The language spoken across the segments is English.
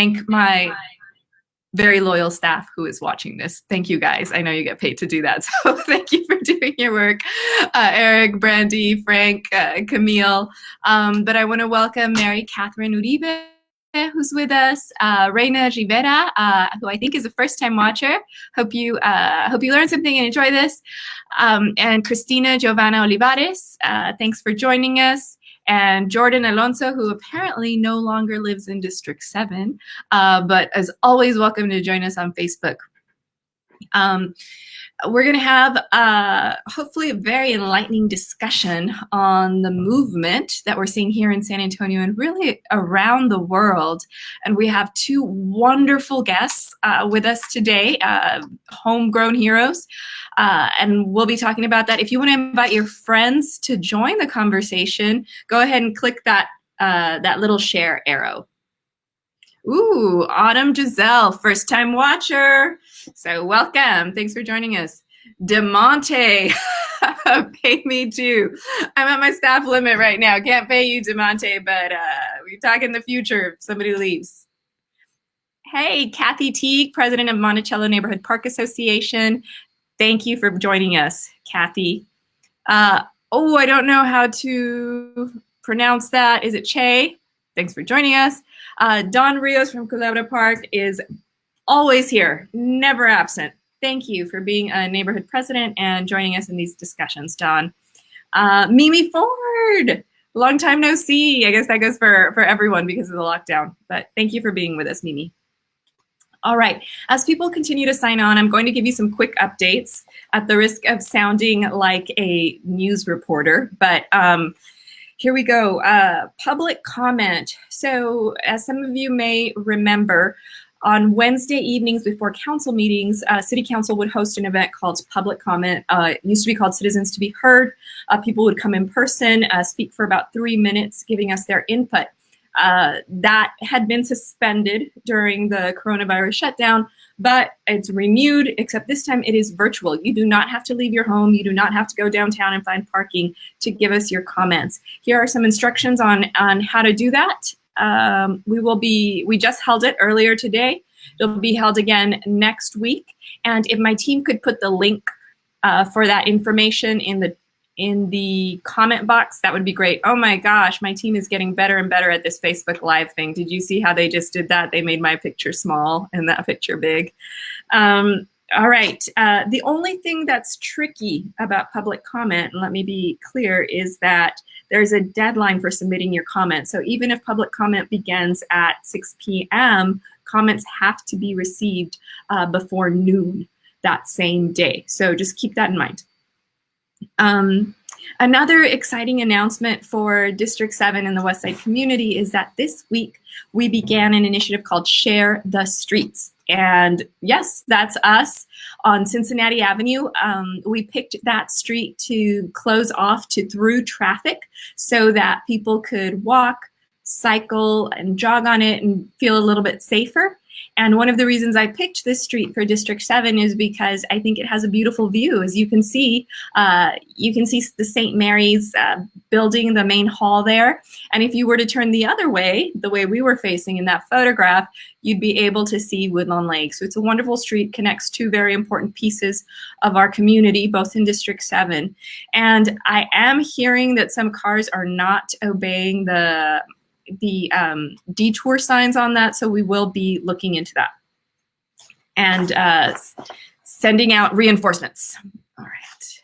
thank my very loyal staff who is watching this. Thank you guys. I know you get paid to do that, so thank you for doing your work. Eric, Brandy, Frank, Camille. But I want to welcome Mary Catherine Uribe, who's with us, Reina Rivera, who I think is a first-time watcher. Hope you learned something and enjoy this. And Cristina Giovanna Olivares, thanks for joining us. And Jordan Alonso, who apparently no longer lives in District 7, but is always welcome to join us on Facebook. We're going to have hopefully a very enlightening discussion on the movement that we're seeing here in San Antonio and really around the world. And we have two wonderful guests with us today, homegrown heroes. And we'll be talking about that. If you want to invite your friends to join the conversation, go ahead and click that, that little share arrow. Ooh, Autumn Giselle, first time watcher. So welcome. Thanks for joining us. DeMonte, pay me too. I'm at my staff limit right now. Can't pay you, DeMonte, but we talk in the future if somebody leaves. Hey, Kathy Teague, president of Monticello Neighborhood Park Association. Thank you for joining us, Kathy. I don't know how to pronounce that. Is it Che? Thanks for joining us. Don Rios from Culebra Park is always here, never absent. Thank you for being a neighborhood president and joining us in these discussions, Don. Mimi Ford, long time no see. I guess that goes for everyone because of the lockdown, but thank you for being with us, Mimi. All right, as people continue to sign on, I'm going to give you some quick updates at the risk of sounding like a news reporter, but here we go. Public comment. So as some of you may remember, on Wednesday evenings before council meetings, City Council would host an event called Public Comment. It used to be called Citizens to be Heard. People would come in person, speak for about 3 minutes, giving us their input. That had been suspended during the coronavirus shutdown, but it's renewed, except this time it is virtual. You do not have to leave your home. You do not have to go downtown and find parking to give us your comments. Here are some instructions on how to do that. We just held it earlier today. It'll be held again next week. And if my team could put the link for that information in the comment box, that would be great. Oh my gosh, my team is getting better and better at this Facebook Live thing. Did you see how they just did that? They made my picture small and that picture big. All right, the only thing that's tricky about public comment, and let me be clear, is that there's a deadline for submitting your comment. So even if public comment begins at 6 p.m., comments have to be received before noon that same day. So just keep that in mind. Another exciting announcement for District 7 and the West Side community is that this week we began an initiative called Share the Streets. And yes, that's us on Cincinnati Avenue. We picked that street to close off to through traffic so that people could walk, cycle, and jog on it and feel a little bit safer. And one of the reasons I picked this street for District 7 is because I think it has a beautiful view. As you can see the St. Mary's building, the main hall there. And if you were to turn the other way, the way we were facing in that photograph, you'd be able to see Woodlawn Lake. So it's a wonderful street, connects two very important pieces of our community, both in District 7. And I am hearing that some cars are not obeying the detour signs on that, so we will be looking into that and sending out reinforcements. All right.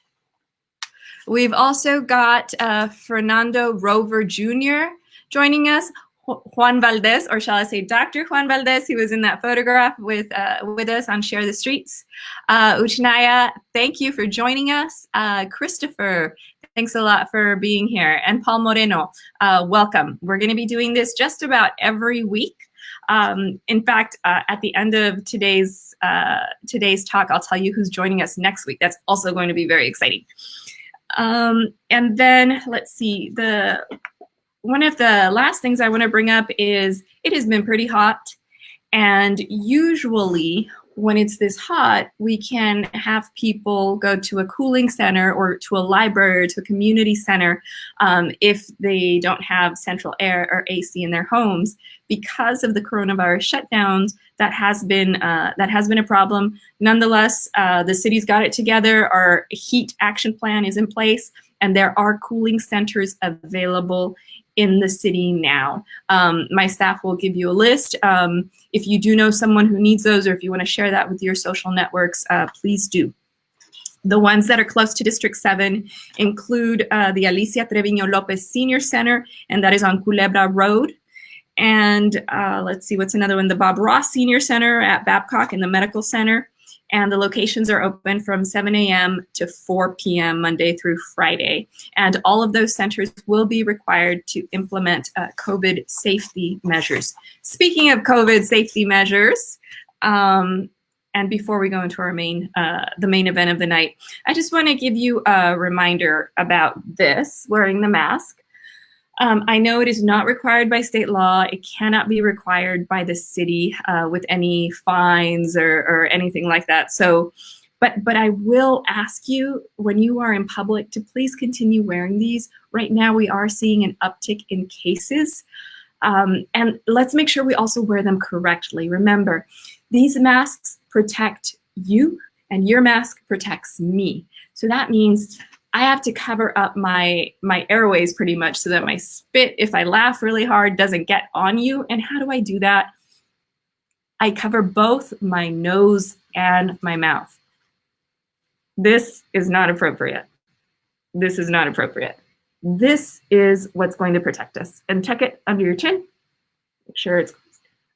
We've also got Fernando Rover Jr. joining us, Juan Valdez, or shall I say Dr. Juan Valdez, who was in that photograph with us on Share the Streets. Uchnaya, thank you for joining us. Christopher, thanks a lot for being here. And Paul Moreno, welcome. We're going to be doing this just about every week. In fact, at the end of today's talk, I'll tell you who's joining us next week. That's also going to be very exciting. And then let's see, one of the last things I want to bring up is it has been pretty hot, and usually when it's this hot, we can have people go to a cooling center or to a library or to a community center if they don't have central air or AC in their homes. Because of the coronavirus shutdowns, that has been a problem. Nonetheless, the city's got it together. Our heat action plan is in place, and there are cooling centers available in the city now. My staff will give you a list. If you do know someone who needs those, or if you want to share that with your social networks, please do. The ones that are close to District 7 include the Alicia Treviño Lopez Senior Center, and that is on Culebra Road. And let's see, what's another one? The Bob Ross Senior Center at Babcock and the Medical Center. And the locations are open from 7 a.m. to 4 p.m. Monday through Friday. And all of those centers will be required to implement COVID safety measures. Speaking of COVID safety measures, and before we go into our the main event of the night, I just want to give you a reminder about this, wearing the mask. I know it is not required by state law. It cannot be required by the city with any fines or anything like that. So, but I will ask you, when you are in public, to please continue wearing these. Right now, we are seeing an uptick in cases. And let's make sure we also wear them correctly. Remember, these masks protect you, and your mask protects me. So that means I have to cover up my airways pretty much so that my spit, if I laugh really hard, doesn't get on you. And how do I do that? I cover both my nose and my mouth. This is not appropriate. This is not appropriate. This is what's going to protect us. And check it under your chin. Make sure it's,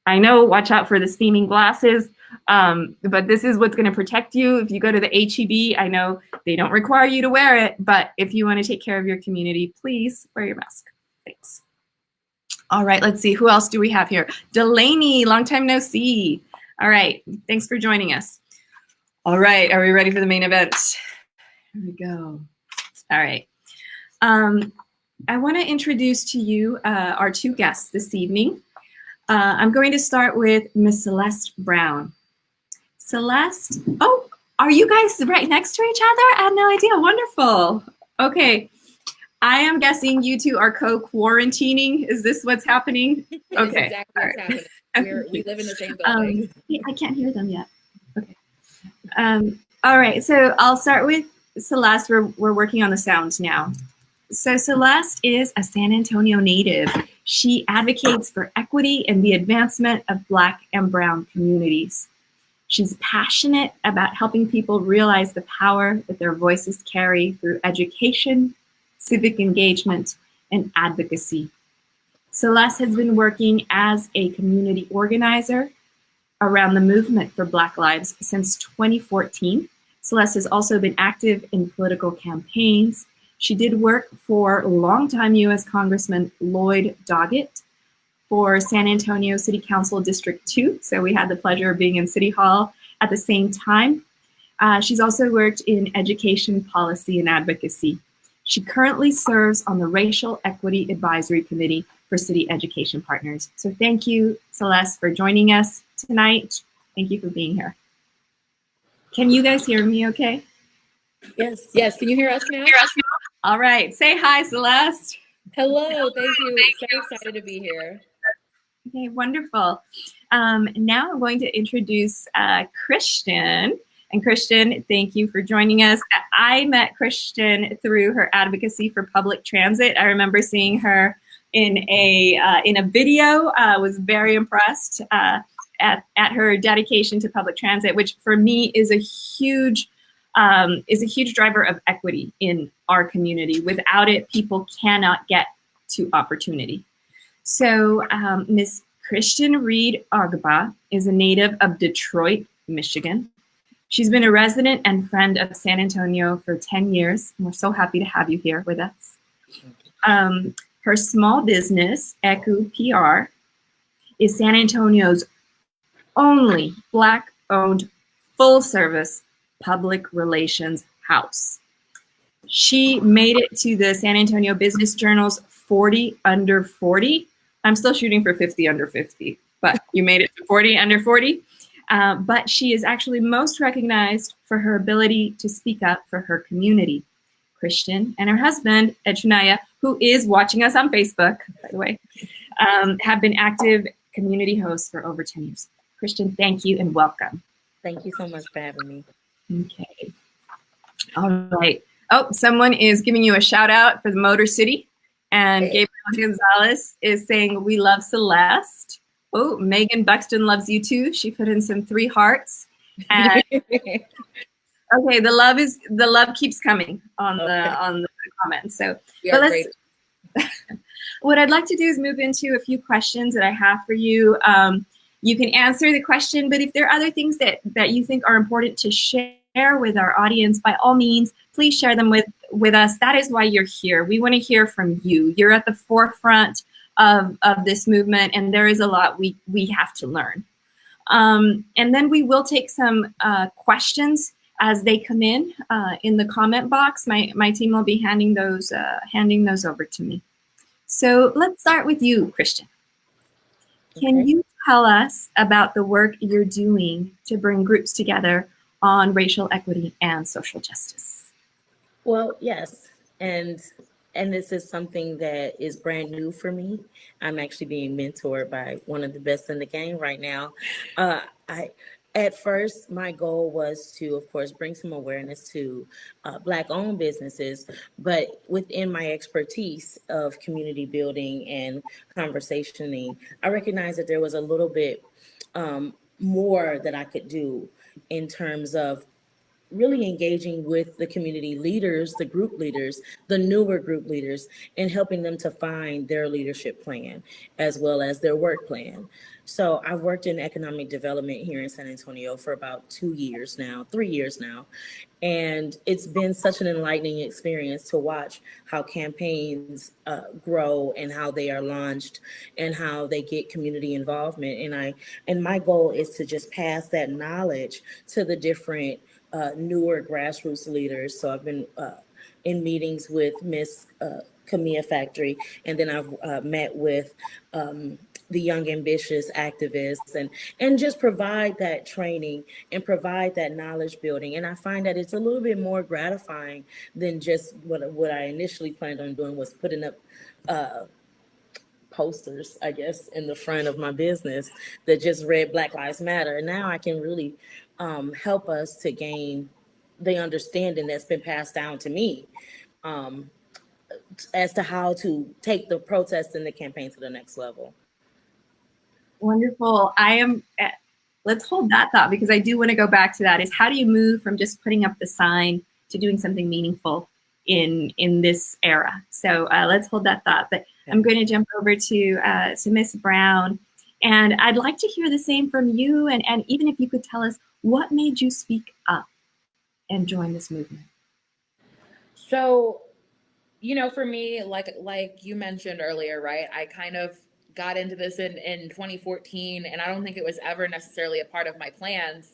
I know, watch out for the steaming glasses. But this is what's going to protect you. If you go to the HEB, I know they don't require you to wear it, but if you want to take care of your community, please wear your mask. Thanks. All right, let's see. Who else do we have here? Delaney, long time no see. All right, thanks for joining us. All right, are we ready for the main event? Here we go. All right. I want to introduce to you our two guests this evening. I'm going to start with Miss Celeste Brown. Celeste, oh, are you guys right next to each other? I had no idea. Wonderful. Okay. I am guessing you two are co-quarantining. Is this what's happening? Okay. Exactly what's happening. We live in the same building. I can't hear them yet. Okay. All right. So I'll start with Celeste. We're working on the sounds now. So Celeste is a San Antonio native. She advocates for equity and the advancement of Black and Brown communities. She's passionate about helping people realize the power that their voices carry through education, civic engagement, and advocacy. Celeste has been working as a community organizer around the movement for Black lives since 2014. Celeste has also been active in political campaigns. She did work for longtime U.S. Congressman Lloyd Doggett for San Antonio City Council District 2. So we had the pleasure of being in City Hall at the same time. She's also worked in education policy and advocacy. She currently serves on the Racial Equity Advisory Committee for City Education Partners. So thank you, Celeste, for joining us tonight. Thank you for being here. Can you guys hear me okay? Yes. Yes. Can you hear us now? All right. Say hi, Celeste. Hello. Thank you. So excited to be here. Okay, wonderful. Now I'm going to introduce Christian. And Christian, thank you for joining us. I met Christian through her advocacy for public transit. I remember seeing her in a video. I was very impressed at her dedication to public transit, which for me is a huge driver of equity in our community. Without it, people cannot get to opportunity. So Ms. Christian Reed-Ogba is a native of Detroit, Michigan. She's been a resident and friend of San Antonio for 10 years. And we're so happy to have you here with us. Her small business, Eku PR, is San Antonio's only Black-owned full-service public relations house. She made it to the San Antonio Business Journal's 40 under 40. I'm still shooting for 50 under 50, but you made it to 40 under 40. but she is actually most recognized for her ability to speak up for her community. Christian and her husband, Edunaya, who is watching us on Facebook, by the way, have been active community hosts for over 10 years. Christian, thank you and welcome. Thank you so much for having me. Okay. All right. Oh, someone is giving you a shout out for the Motor City. And Gabriel Gonzalez is saying, we love Celeste. Oh, Megan Buxton loves you too. She put in some 3 hearts. And okay, the love keeps coming on the comments. So, but let's. What I'd like to do is move into a few questions that I have for you. You can answer the question, but if there are other things that you think are important to share with our audience, by all means, please share them with us. That is why you're here. We want to hear from you. You're at the forefront of this movement, and there is a lot we have to learn. And then we will take some questions as they come in the comment box. My team will be handing those over to me. So let's start with you, Christian. Can you tell us about the work you're doing to bring groups together on racial equity and social justice? Well, yes. And this is something that is brand new for me. I'm actually being mentored by one of the best in the game right now. At first, my goal was to, of course, bring some awareness to Black-owned businesses, but within my expertise of community building and conversationing, I recognized that there was a little bit more that I could do in terms of really engaging with the community leaders, the group leaders, the newer group leaders, and helping them to find their leadership plan as well as their work plan. So I've worked in economic development here in San Antonio for about 3 years now. And it's been such an enlightening experience to watch how campaigns grow and how they are launched and how they get community involvement. And my goal is to just pass that knowledge to the different newer grassroots leaders. So I've been in meetings with Miss Camilla Factory, and then I've met with the young ambitious activists and just provide that training and provide that knowledge building. And I find that it's a little bit more gratifying than just what I initially planned on doing was putting up posters, I guess, in the front of my business that just read Black Lives Matter. And now I can really help us to gain the understanding that's been passed down to me as to how to take the protest and the campaign to the next level. Wonderful. Let's hold that thought, because I do want to go back to that, is how do you move from just putting up the sign to doing something meaningful in this era? So let's hold that thought. But I'm going to jump over to Miss Brown, and I'd like to hear the same from you, and even if you could tell us what made you speak up and join this movement. So, for me, like you mentioned earlier, right? I kind of got into this in 2014, and I don't think it was ever necessarily a part of my plans.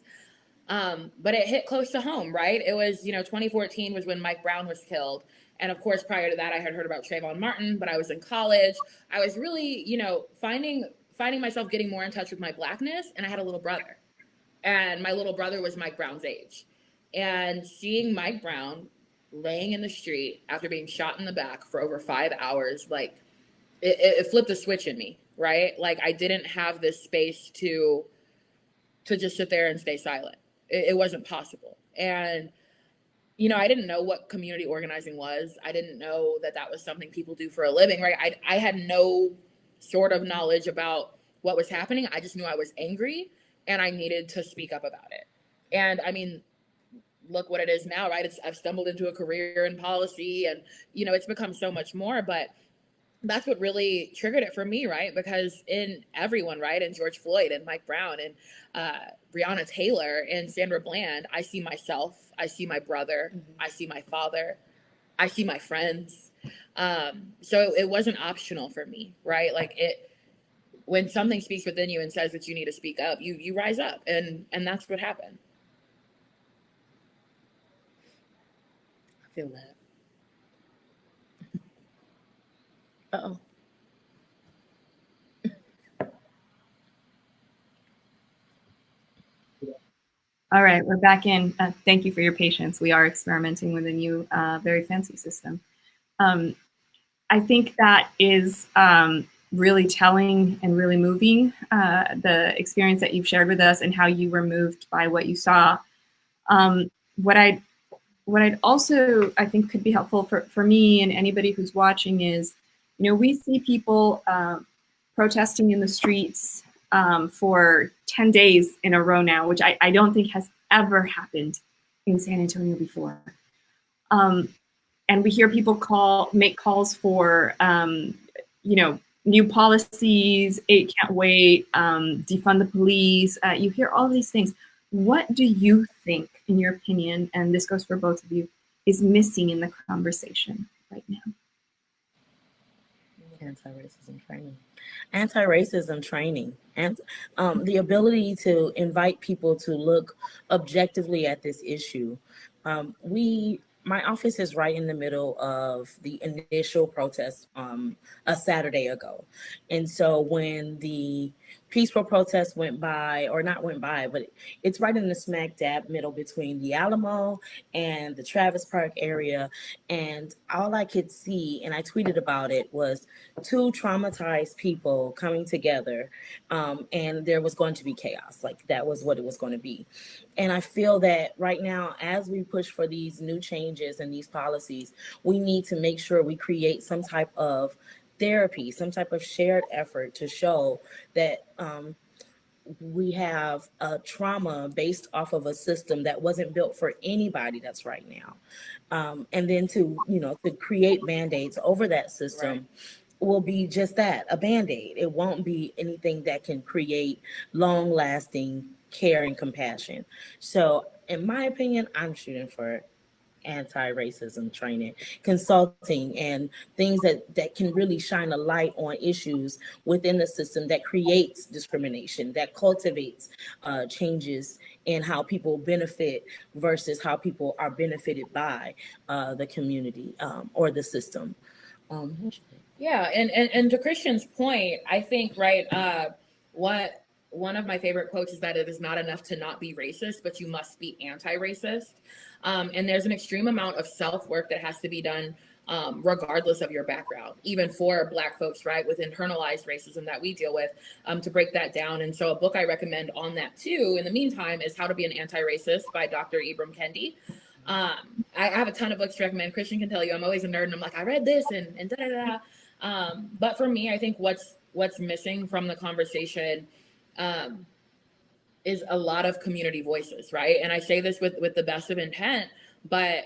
But it hit close to home, right? It was, 2014 was when Mike Brown was killed. And of course, prior to that, I had heard about Trayvon Martin, but I was in college. I was really, finding myself getting more in touch with my Blackness, and I had a little brother. And my little brother was Mike Brown's age. And seeing Mike Brown laying in the street after being shot in the back for over 5 hours, like, it flipped a switch in me, right? Like, I didn't have this space to just sit there and stay silent. It wasn't possible. And, I didn't know what community organizing was. I didn't know that was something people do for a living, right? I had no sort of knowledge about what was happening. I just knew I was angry and I needed to speak up about it. And I mean, look what it is now, right? I've stumbled into a career in policy, and, it's become so much more, but that's what really triggered it for me, right? Because in everyone, right, and George Floyd and Mike Brown and Breonna Taylor and Sandra Bland, I see myself, I see my brother, I see my father, I see my friends. So it wasn't optional for me, right? Like, when something speaks within you and says that you need to speak up, you rise up, and that's what happened. I feel that. Uh-oh. All right, we're back in. Thank you for your patience. We are experimenting with a new, very fancy system. Um, I think that is really telling and really moving, the experience that you've shared with us and how you were moved by what you saw. Um, what I what I'd also, I think, could be helpful for me and anybody who's watching is, we see people protesting in the streets for 10 days in a row now, which I don't think has ever happened in San Antonio before. Um, and we hear people make calls for, new policies, it can't wait, defund the police. You hear all these things. What do you think, in your opinion, and this goes for both of you, is missing in the conversation right now? Anti-racism training. Anti-racism training and the ability to invite people to look objectively at this issue. My office is right in the middle of the initial protest a Saturday ago. And so when the peaceful protest went by, or not went by, but it's right in the smack dab middle between the Alamo and the Travis Park area. And all I could see, and I tweeted about it, was two traumatized people coming together, and there was going to be chaos. Like, that was what it was going to be. And I feel that right now, as we push for these new changes and these policies, we need to make sure we create some type of therapy, some type of shared effort to show that we have a trauma based off of a system that wasn't built for anybody that's right now. And then to create band-aids over that system. Right. Will be just that, a band-aid. It won't be anything that can create long-lasting care and compassion. So in my opinion, I'm shooting for anti-racism training, consulting, and things that can really shine a light on issues within the system that creates discrimination, that cultivates changes in how people benefit versus how people are benefited by the community or the system. Yeah, and to Christian's point, I think, right, what one of my favorite quotes is that it is not enough to not be racist, but you must be anti-racist. And there's an extreme amount of self-work that has to be done, regardless of your background, even for Black folks, right, with internalized racism that we deal with, to break that down. And so a book I recommend on that too, in the meantime, is How to Be an Anti-Racist by Dr. Ibram Kendi. I have a ton of books to recommend. Christian can tell you I'm always a nerd, and I'm like, I read this and da da da. But for me, I think what's missing from the conversation is a lot of community voices, right? And I say this with the best of intent, but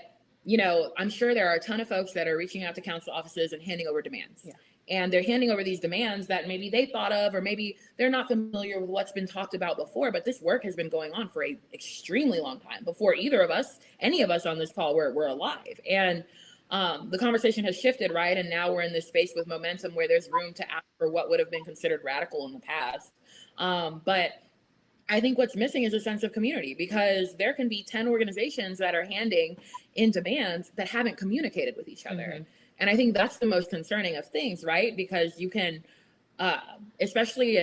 I'm sure there are a ton of folks that are reaching out to council offices and handing over demands. Yeah. And they're handing over these demands that maybe they thought of, or maybe they're not familiar with what's been talked about before, but this work has been going on for a extremely long time before either of us, any of us on this call, were alive. And the conversation has shifted, right? And now we're in this space with momentum where there's room to ask for what would have been considered radical in the past. But I think what's missing is a sense of community, because there can be 10 organizations that are handing in demands that haven't communicated with each other. Mm-hmm. And I think that's the most concerning of things, right? Because you can, especially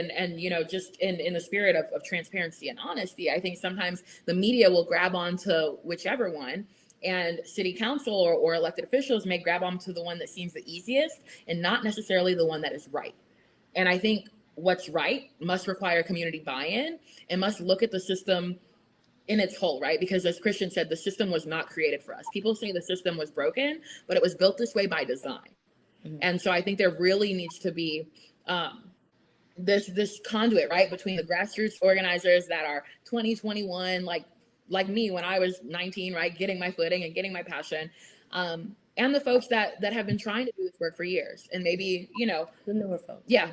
just in the spirit of transparency and honesty, I think sometimes the media will grab onto whichever one, and city council or elected officials may grab onto the one that seems the easiest and not necessarily the one that is right. And I think what's right must require community buy-in and must look at the system in its whole, right? Because as Christian said, the system was not created for us. People say the system was broken, but it was built this way by design. Mm-hmm. And so I think there really needs to be this conduit, right, between the grassroots organizers that are 2021, like me when I was 19, right, getting my footing and getting my passion, and the folks that have been trying to do this work for years, and maybe the newer folks. Yeah.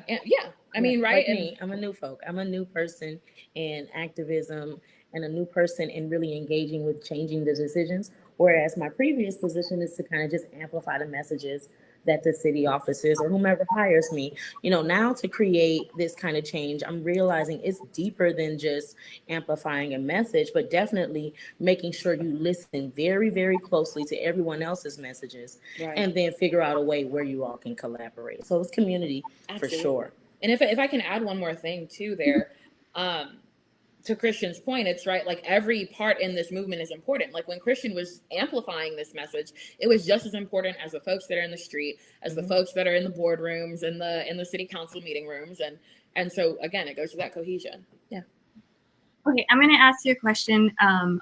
I mean, right? Like me, I'm a new folk. I'm a new person in activism and a new person in really engaging with changing the decisions. Whereas my previous position is to kind of just amplify the messages that the city officers or whomever hires me, now to create this kind of change, I'm realizing it's deeper than just amplifying a message, but definitely making sure you listen very, very closely to everyone else's messages, right, and then figure out a way where you all can collaborate. So it's community. Absolutely. For sure. And if I can add one more thing too there, to Christian's point, it's right, like every part in this movement is important. Like when Christian was amplifying this message, it was just as important as the folks that are in the street, as the folks that are in the boardrooms and in the city council meeting rooms. And so again, it goes to that cohesion. Yeah. Okay, I'm going to ask you a question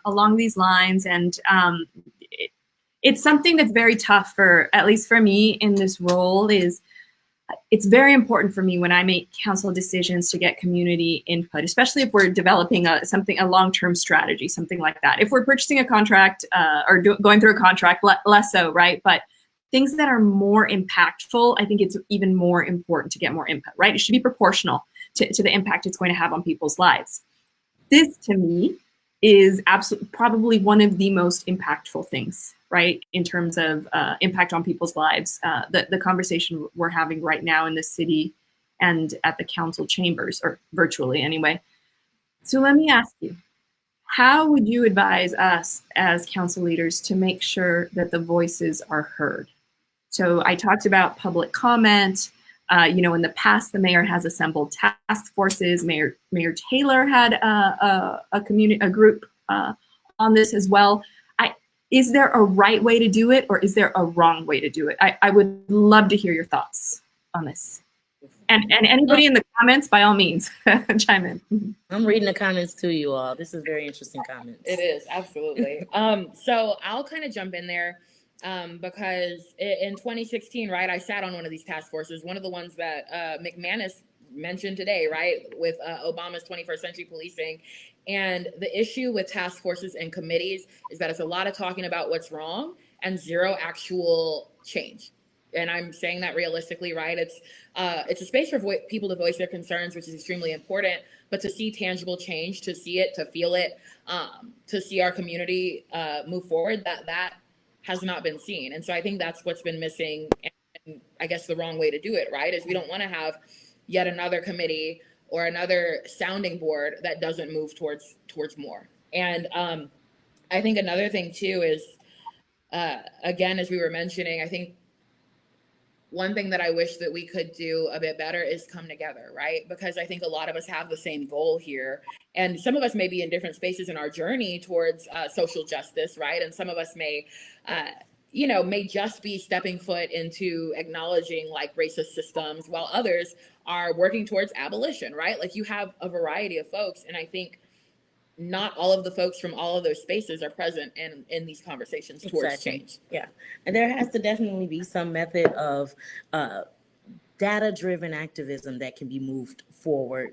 along these lines, and it's something that's very tough for, at least for me in this role, is it's very important for me when I make council decisions to get community input, especially if we're developing a long-term strategy, something like that. If we're purchasing a contract or going through a contract, less so, right? But things that are more impactful, I think it's even more important to get more input, right? It should be proportional to the impact it's going to have on people's lives. This, to me, is absolutely probably one of the most impactful things, right, in terms of impact on people's lives. The conversation we're having right now in the city and at the council chambers, or virtually anyway. So let me ask you, how would you advise us as council leaders to make sure that the voices are heard? So I talked about public comment. In the past, the mayor has assembled task forces. Mayor Taylor had a group on this as well. Is there a right way to do it, or is there a wrong way to do it? I would love to hear your thoughts on this. And anybody in the comments, by all means, chime in. I'm reading the comments to you all. This is very interesting comments. It is, absolutely. So I'll kind of jump in there. Because in 2016, right, I sat on one of these task forces, one of the ones that McManus mentioned today, right, with Obama's 21st century policing. And the issue with task forces and committees is that it's a lot of talking about what's wrong and zero actual change. And I'm saying that realistically, right? It's a space for people to voice their concerns, which is extremely important. But to see tangible change, to see it, to feel it, to see our community move forward, that has not been seen. And so I think that's what's been missing. And I guess the wrong way to do it, right, is we don't want to have yet another committee or another sounding board that doesn't move towards more. And I think another thing too is, again, as we were mentioning, I think one thing that I wish that we could do a bit better is come together, right? Because I think a lot of us have the same goal here. And some of us may be in different spaces in our journey towards social justice, right? And some of us may just be stepping foot into acknowledging like racist systems, while others are working towards abolition, right? Like you have a variety of folks. And I think not all of the folks from all of those spaces are present in these conversations towards change. Yeah. And there has to definitely be some method of data-driven activism that can be moved forward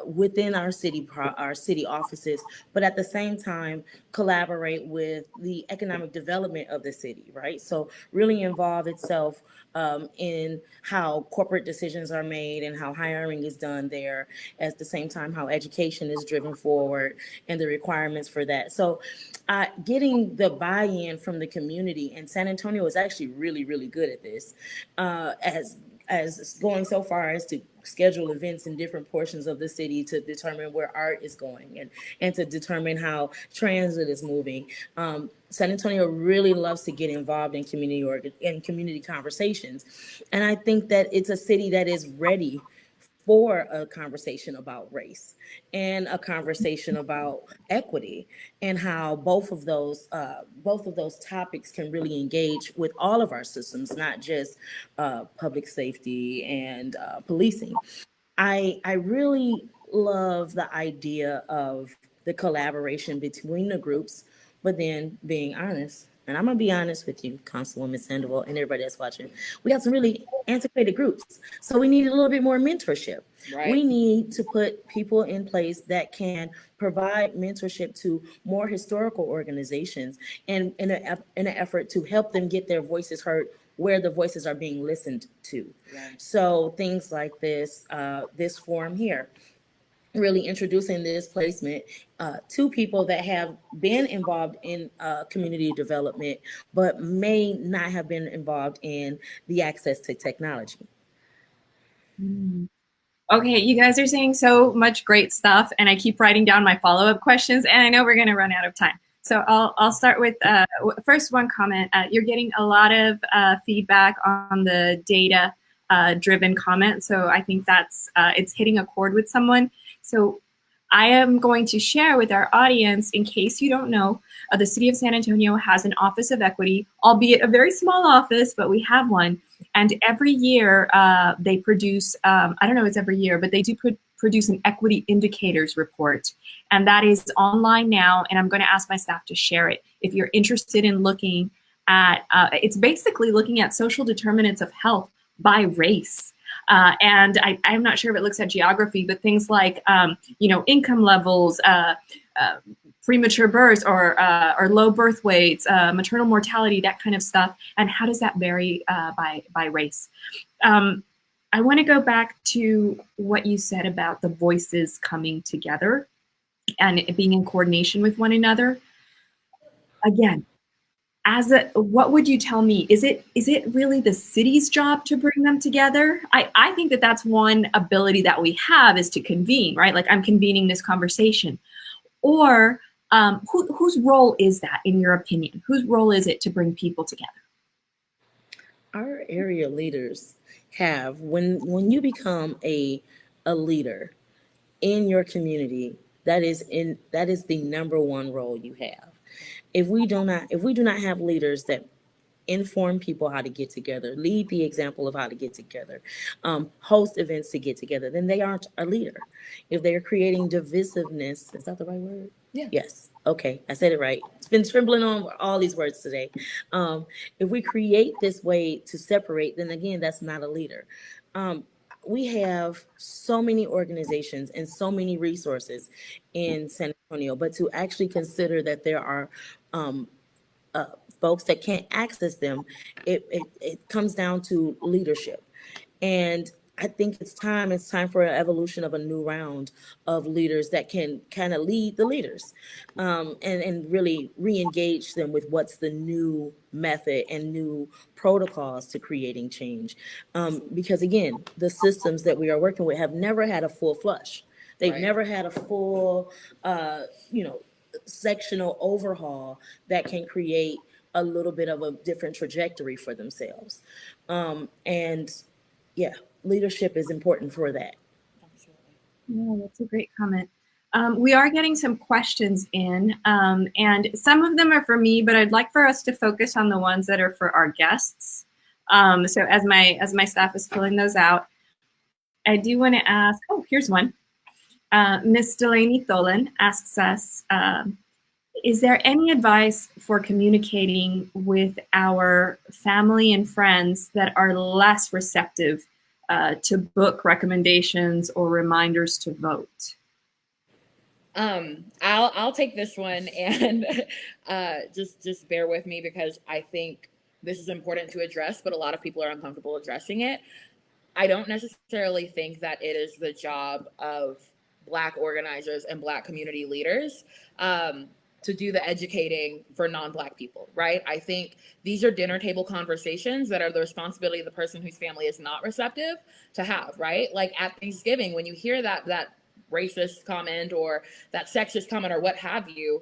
within our city offices, but at the same time collaborate with the economic development of the city, right? So really involve itself in how corporate decisions are made and how hiring is done there, at the same time how education is driven forward and the requirements for that. So getting the buy-in from the community, and San Antonio is actually really, really good at this, as going so far as to schedule events in different portions of the city to determine where art is going and to determine how transit is moving. San Antonio really loves to get involved in community conversations. And I think that it's a city that is ready for a conversation about race and a conversation about equity, and how both of those topics can really engage with all of our systems, not just public safety and policing. I really love the idea of the collaboration between the groups, but then being honest. And I'm gonna be honest with you, Councilwoman Sandoval, and everybody that's watching. We got some really antiquated groups, so we need a little bit more mentorship. Right. We need to put people in place that can provide mentorship to more historical organizations, and in an effort to help them get their voices heard where the voices are being listened to. Right. So things like this forum here, really introducing this placement to people that have been involved in community development, but may not have been involved in the access to technology. Okay, you guys are saying so much great stuff, and I keep writing down my follow-up questions, and I know we're going to run out of time. So I'll start with first one comment. You're getting a lot of feedback on the data driven comment, so I think that's it's hitting a chord with someone. So I am going to share with our audience, in case you don't know, the City of San Antonio has an Office of Equity, albeit a very small office, but we have one. And every year they produce, I don't know if it's every year, but they do produce an equity indicators report. And that is online now. And I'm going to ask my staff to share it. If you're interested in looking at, it's basically looking at social determinants of health by race. And I'm not sure if it looks at geography, but things like, income levels, premature births or low birth weights, maternal mortality, that kind of stuff. And how does that vary by race? I want to go back to what you said about the voices coming together and being in coordination with one another. Again, what would you tell me? Is it really the city's job to bring them together? I think that's one ability that we have, is to convene, right? Like, I'm convening this conversation. Or whose role is that, in your opinion? Whose role is it to bring people together? Our area leaders have, when you become a leader in your community, that is the number one role you have. If we do not have leaders that inform people how to get together, lead the example of how to get together, host events to get together, then they aren't a leader. If they're creating divisiveness, is that the right word? Yeah. Yes. Okay, I said it right. It's been trembling on all these words today. If we create this way to separate, then again, that's not a leader. We have so many organizations and so many resources in San Antonio, but to actually consider that there are folks that can't access them, it comes down to leadership. And I think it's time for an evolution of a new round of leaders that can kind of lead the leaders, and really re-engage them with what's the new method and new protocols to creating change. Because again, the systems that we are working with have never had a full flush. They've never had a full, sectional overhaul that can create a little bit of a different trajectory for themselves. And yeah, leadership is important for that. Yeah, that's a great comment. We are getting some questions in, and some of them are for me, but I'd like for us to focus on the ones that are for our guests. So as my staff is filling those out, I do want to ask, here's one. Miss Delaney Tholen asks us, is there any advice for communicating with our family and friends that are less receptive to book recommendations or reminders to vote? I'll take this one, and just bear with me, because I think this is important to address, but a lot of people are uncomfortable addressing it. I don't necessarily think that it is the job of Black organizers and Black community leaders to do the educating for non-Black people, right? I think these are dinner table conversations that are the responsibility of the person whose family is not receptive to have, right? Like at Thanksgiving, when you hear that racist comment or that sexist comment or what have you,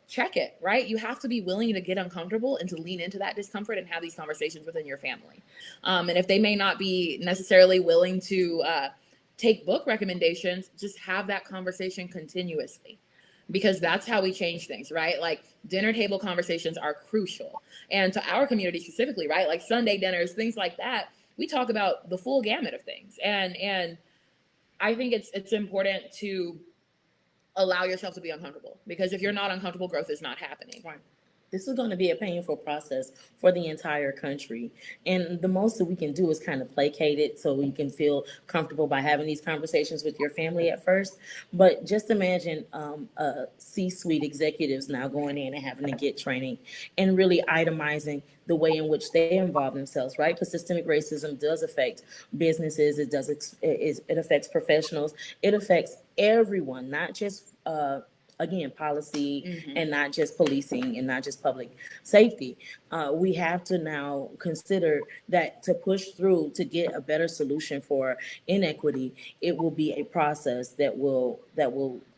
check it, right? You have to be willing to get uncomfortable and to lean into that discomfort and have these conversations within your family. And if they may not be necessarily willing to take book recommendations, just have that conversation continuously, because that's how we change things, right? Like dinner table conversations are crucial. And to our community specifically, right? Like Sunday dinners, things like that, we talk about the full gamut of things. And I think it's important to allow yourself to be uncomfortable, because if you're not uncomfortable, growth is not happening. Right. This is going to be a painful process for the entire country. And the most that we can do is kind of placate it so you can feel comfortable by having these conversations with your family at first. But just imagine C-suite executives now going in and having to get training and really itemizing the way in which they involve themselves, right? Because systemic racism does affect businesses. It affects professionals. It affects everyone, not just again, policy, and not just policing and not just public safety. We have to now consider that to push through to get a better solution for inequity, it will be a process that will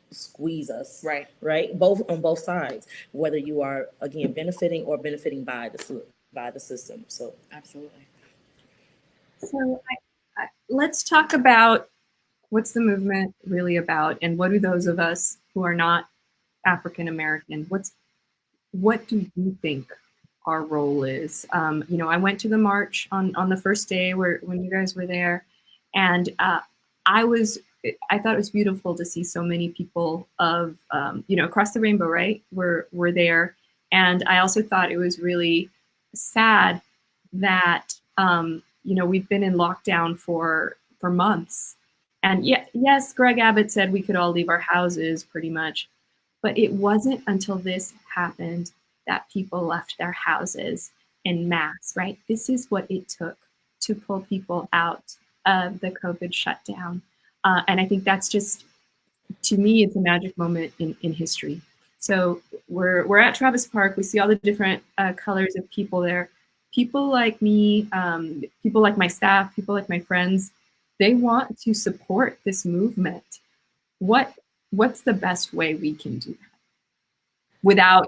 squeeze us, right, both on both sides, whether you are again benefiting or benefiting by the system. So absolutely. So let's talk about What's the movement really about? And what do those of us who are not African American, what do you think our role is? I went to the march on the first day when you guys were there, and I was I thought it was beautiful to see so many people of across the rainbow, right? Were there, and I also thought it was really sad that we've been in lockdown for months, and yes, Greg Abbott said we could all leave our houses pretty much, but it wasn't until this happened that people left their houses en masse, right? This is what it took to pull people out of the COVID shutdown. And I think that's just, to me, it's a magic moment in history. So we're at Travis Park. We see all the different colors of people there. People like me, people like my staff, people like my friends, they want to support this movement. What's the best way we can do that? Without,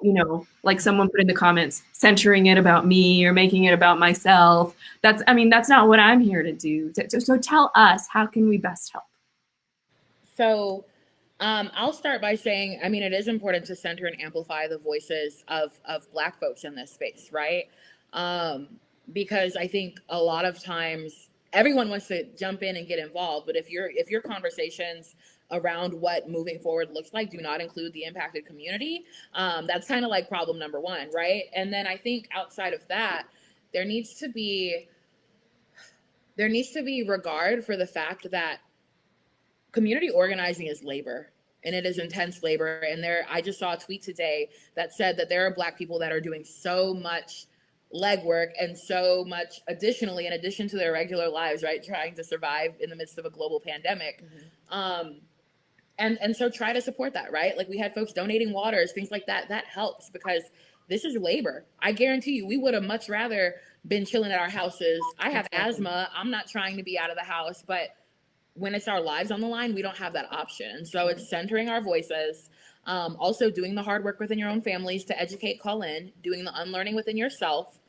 like someone put in the comments, centering it about me or making it about myself. That's not what I'm here to do. So tell us, how can we best help? So I'll start by saying, it is important to center and amplify the voices of Black folks in this space, right? Because I think a lot of times everyone wants to jump in and get involved, but if your conversations around what moving forward looks like do not include the impacted community, that's kind of like problem number one, right? And then I think outside of that, there needs to be regard for the fact that community organizing is labor, and it is intense labor. And I just saw a tweet today that said that there are Black people that are doing so much legwork and so much additionally, in addition to their regular lives, right, trying to survive in the midst of a global pandemic. Mm-hmm. And so try to support that, right? Like we had folks donating waters, things like that. That helps because this is labor. I guarantee you, we would have much rather been chilling at our houses. I have asthma. I'm not trying to be out of the house, but when it's our lives on the line, we don't have that option. And so it's centering our voices, also doing the hard work within your own families to educate, call in, doing the unlearning within yourself.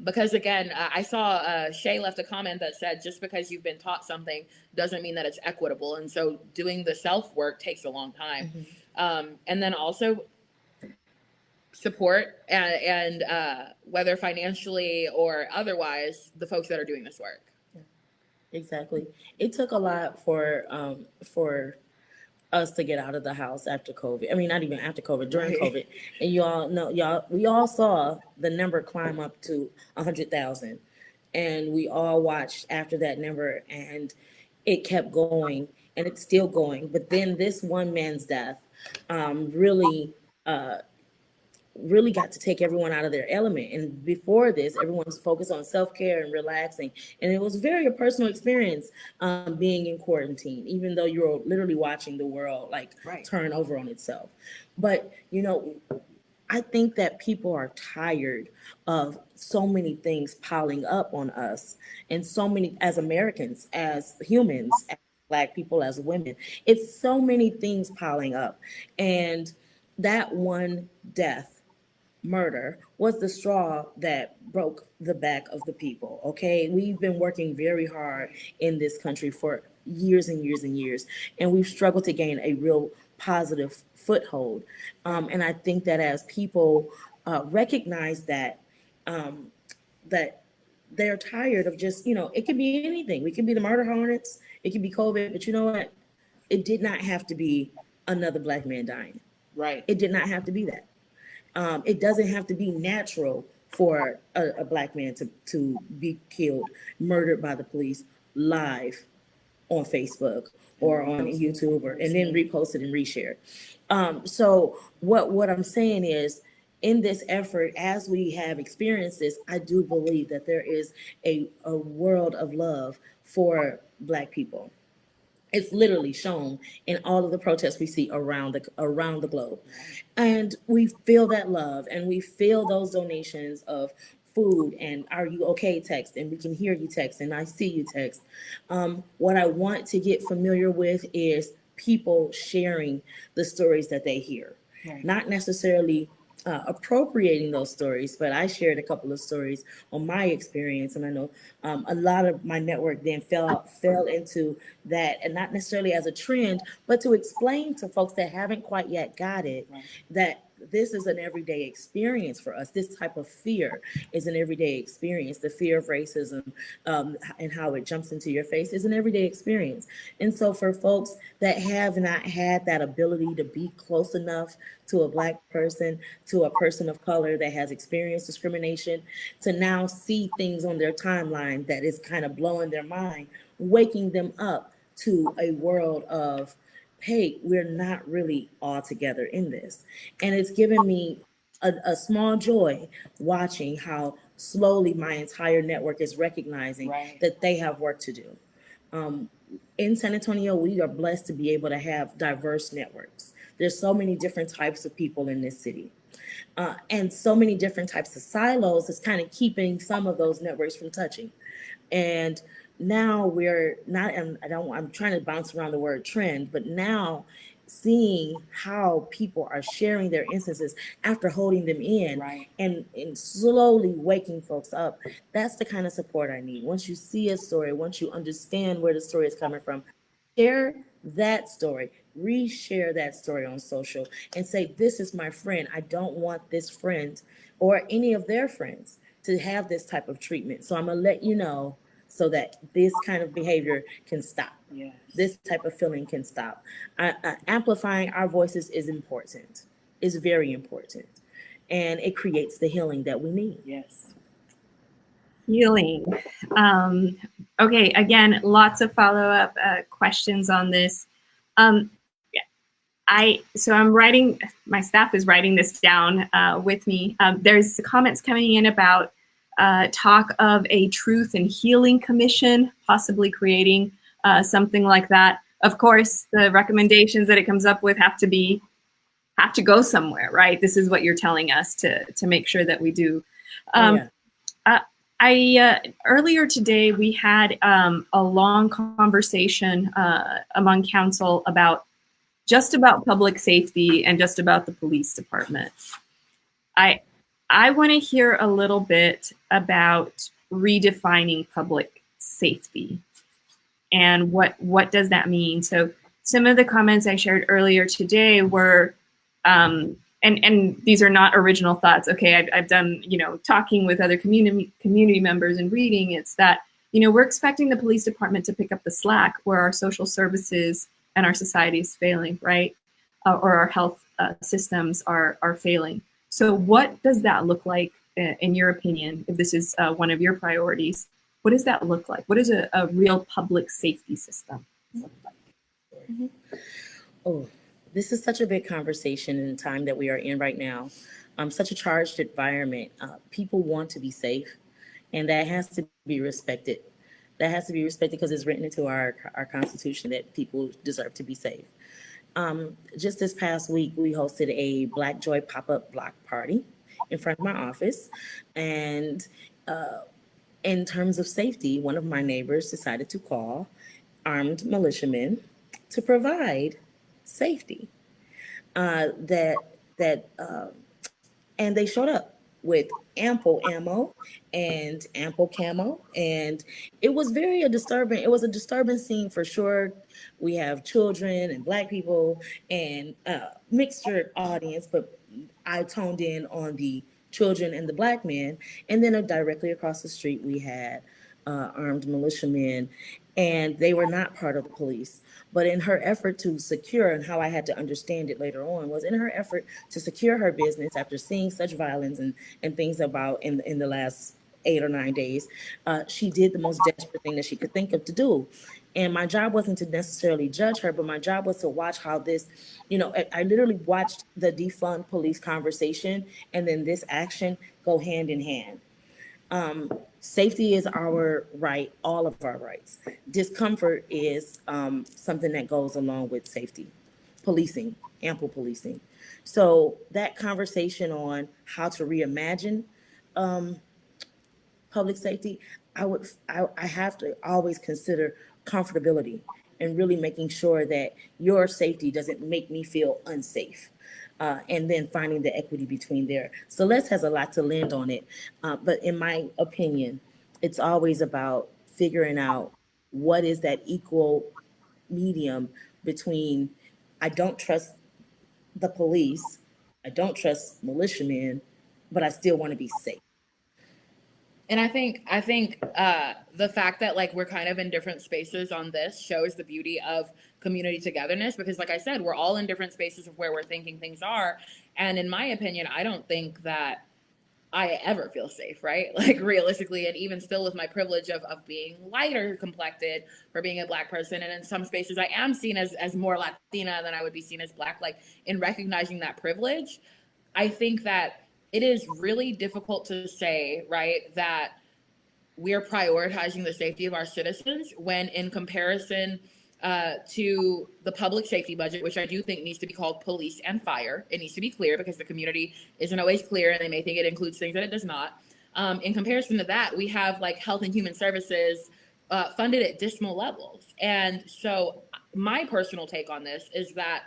Because again, I saw Shay left a comment that said, just because you've been taught something doesn't mean that it's equitable. And so doing the self work takes a long time. Mm-hmm. And then also support and whether financially or otherwise, the folks that are doing this work. Exactly. It took a lot for us to get out of the house after COVID. I mean, not even after COVID, during COVID. And we all saw the number climb up to 100,000. And we all watched after that number, and it kept going, and it's still going. But then this one man's death really got to take everyone out of their element. And before this, everyone was focused on self-care and relaxing. And it was very a personal experience being in quarantine, even though you're literally watching the world turn over on itself. But, I think that people are tired of so many things piling up on us, and so many, as Americans, as humans, as Black people, as women, it's so many things piling up. And that one death, murder, was the straw that broke the back of the people. Okay, we've been working very hard in this country for years and years and years, and we've struggled to gain a real positive foothold. And I think that as people recognize that that they're tired of just, it could be anything. We could be the murder hornets, it could be COVID, but you know what? It did not have to be another Black man dying. Right. It did not have to be that. It doesn't have to be natural for a Black man to be killed, murdered by the police live on Facebook or on YouTube, and then reposted and reshared. So what I'm saying is, in this effort, as we have experienced this, I do believe that there is a world of love for Black people. It's literally shown in all of the protests we see around the globe. And we feel that love, and we feel those donations of food and "Are you okay?" text, and "We can hear you" text, and "I see you" text. What I want to get familiar with is people sharing the stories that they hear. Right. Not necessarily appropriating those stories, but I shared a couple of stories on my experience, and I know a lot of my network then fell into that, and not necessarily as a trend, but to explain to folks that haven't quite yet got it that this is an everyday experience for us. This type of fear is an everyday experience. The fear of racism and how it jumps into your face is an everyday experience. And so for folks that have not had that ability to be close enough to a Black person, to a person of color that has experienced discrimination, to now see things on their timeline that is kind of blowing their mind, waking them up to a world of, hey, we're not really all together in this. And it's given me a small joy watching how slowly my entire network is recognizing that they have work to do. In San Antonio, we are blessed to be able to have diverse networks. There's so many different types of people in this city. And so many different types of silos is kind of keeping some of those networks from touching. And now we're not, and I'm trying to bounce around the word trend, but now seeing how people are sharing their instances after holding them in and slowly waking folks up. That's the kind of support I need. Once you see a story, once you understand where the story is coming from, share that story, reshare that story on social and say, this is my friend. I don't want this friend or any of their friends to have this type of treatment. So I'm going to let you know so that this kind of behavior can stop. Yes. This type of feeling can stop. Amplifying our voices is important, is very important. And it creates the healing that we need. Yes. Healing. Okay, again, lots of follow-up questions on this. So I'm writing, my staff is writing this down with me. There's comments coming in about talk of a truth and healing commission, possibly creating something like that. Of course, the recommendations that it comes up with have to go somewhere, right? This is what you're telling us to make sure that we do. Earlier today, we had a long conversation among council about public safety and just about the police department. I want to hear a little bit about redefining public safety and what does that mean? So some of the comments I shared earlier today were, and these are not original thoughts. Okay, I've done, talking with other community members and reading. It's that, we're expecting the police department to pick up the slack where our social services and our society is failing, right? Or our health systems are failing. So what does that look like, in your opinion, if this is one of your priorities? What does that look like? What does a real public safety system look like? Mm-hmm. Oh, this is such a big conversation in the time that we are in right now. Such a charged environment. People want to be safe, and that has to be respected. That has to be respected because it's written into our Constitution that people deserve to be safe. Just this past week, we hosted a Black Joy pop-up block party in front of my office. And in terms of safety, one of my neighbors decided to call armed militiamen to provide safety. And they showed up with ample ammo and ample camo, and it was a disturbing scene for sure. We have children and Black people and mixture audience, but I toned in on the children and the Black men. And then directly across the street we had armed militiamen, and they were not part of the police. But in her effort to secure, and how I had to understand it later on, was in her effort to secure her business after seeing such violence and things about in the last 8 or 9 days, she did the most desperate thing that she could think of to do. And my job wasn't to necessarily judge her, but my job was to watch how this, I literally watched the defund police conversation and then this action go hand in hand. Safety is our right, all of our rights. Discomfort is something that goes along with safety. Policing, ample policing. So that conversation on how to reimagine public safety, I have to always consider comfortability and really making sure that your safety doesn't make me feel unsafe. and then finding the equity between there. Celeste has a lot to lend on it, but in my opinion, it's always about figuring out what is that equal medium between I don't trust the police, I don't trust militiamen, but I still want to be safe. And I think the fact that like we're kind of in different spaces on this shows the beauty of community togetherness, because like I said, we're all in different spaces of where we're thinking things are. And in my opinion, I don't think that I ever feel safe, right? Like realistically, and even still with my privilege of being lighter complected for being a Black person. And in some spaces I am seen as more Latina than I would be seen as Black, like in recognizing that privilege, I think that it is really difficult to say, right, that we're prioritizing the safety of our citizens when in comparison to the public safety budget, which I do think needs to be called police and fire. It needs to be clear because the community isn't always clear and they may think it includes things that it does not. In comparison to that, we have like health and human services funded at dismal levels. And so my personal take on this is that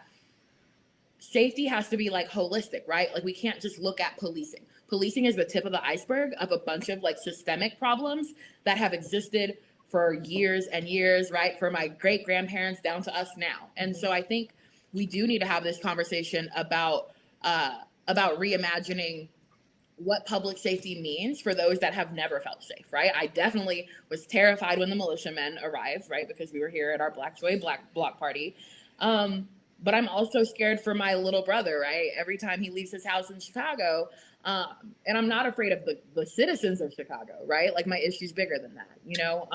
safety has to be like holistic, right? Like we can't just look at policing. Policing is the tip of the iceberg of a bunch of like systemic problems that have existed for years and years, right? For my great grandparents down to us now. And so I think we do need to have this conversation about reimagining what public safety means for those that have never felt safe, right? I definitely was terrified when the militiamen arrived, right? Because we were here at our Black Joy Black Block Party. But I'm also scared for my little brother, right? Every time he leaves his house in Chicago, and I'm not afraid of the citizens of Chicago, right? Like my issue's bigger than that, you know?